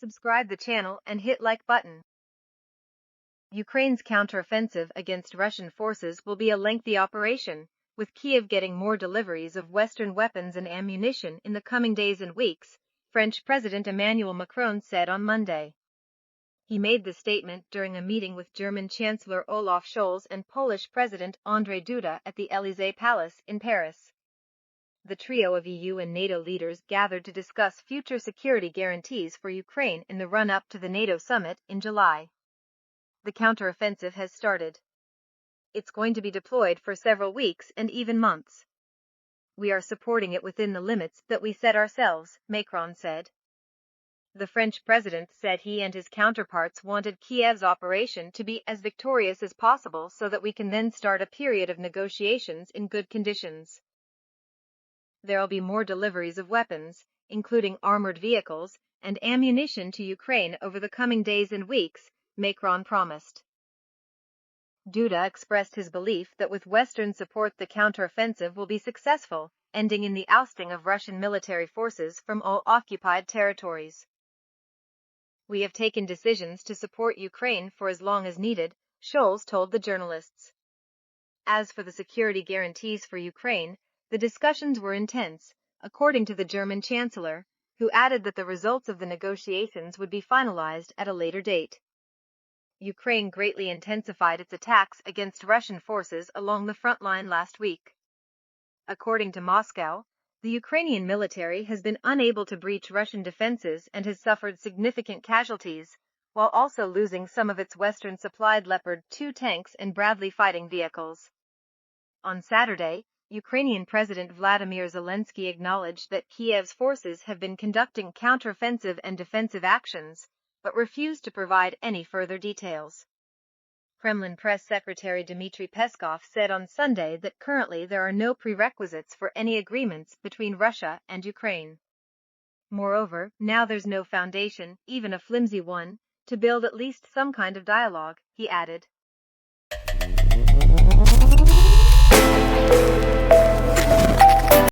subscribe the channel and hit like button. Ukraine's counteroffensive against Russian forces will be a lengthy operation, with Kiev getting more deliveries of Western weapons and ammunition in the coming days and weeks, French President Emmanuel Macron said on Monday. He made the statement during a meeting with German Chancellor Olaf Scholz and Polish President Andrzej Duda at the Élysée Palace in Paris. The trio of EU and NATO leaders gathered to discuss future security guarantees for Ukraine in the run-up to the NATO summit in July. The counteroffensive has started. It's going to be deployed for several weeks and even months. We are supporting it within the limits that we set ourselves, Macron said. The French president said he and his counterparts wanted Kiev's operation to be as victorious as possible so that we can then start a period of negotiations in good conditions. There'll be more deliveries of weapons, including armored vehicles and ammunition to Ukraine over the coming days and weeks, Macron promised. Duda expressed his belief that with Western support the counteroffensive will be successful, ending in the ousting of Russian military forces from all occupied territories. We have taken decisions to support Ukraine for as long as needed, Scholz told the journalists. As for the security guarantees for Ukraine, the discussions were intense, according to the German Chancellor, who added that the results of the negotiations would be finalized at a later date. Ukraine greatly intensified its attacks against Russian forces along the front line last week. According to Moscow, the Ukrainian military has been unable to breach Russian defenses and has suffered significant casualties, while also losing some of its Western-supplied Leopard 2 tanks and Bradley fighting vehicles. On Saturday, Ukrainian President Vladimir Zelensky acknowledged that Kiev's forces have been conducting counteroffensive and defensive actions, but refused to provide any further details. Kremlin Press Secretary Dmitry Peskov said on Sunday that currently there are no prerequisites for any agreements between Russia and Ukraine. Moreover, now there's no foundation, even a flimsy one, to build at least some kind of dialogue, he added.